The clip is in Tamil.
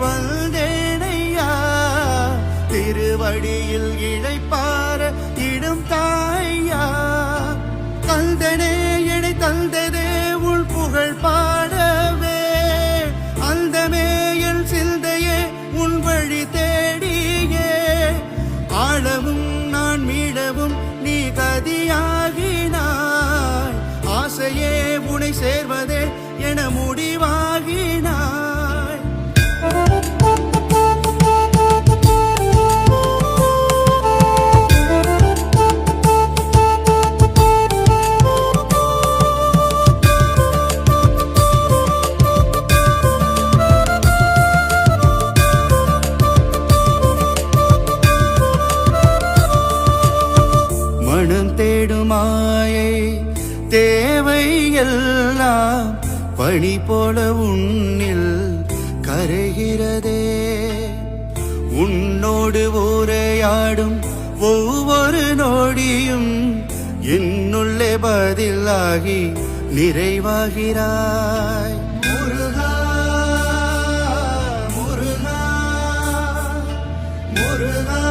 வந்தேனையா திருவடியில் இழைப்பார இடும் தாயா கந்தனே என்னை தந்ததே உள் புகழ் பாடவே அந்தமே என் சிந்தையே உன் வழி தேடியே ஆழவும் நான் மீளவும் நீ கதியாகினாய் ஆசையே உனை சேர்வதே என முடிவாகினாய் மனம் தேடுமாயை தேவை எல்லாம் பனி போல உன்னில் கரைகிறதே உன்னோடு உரையாடும் ஒவ்வொரு நொடியும் என்னுள்ளே பதிலாகி நிறைவாகிறாய் முருகா முருகா முருகா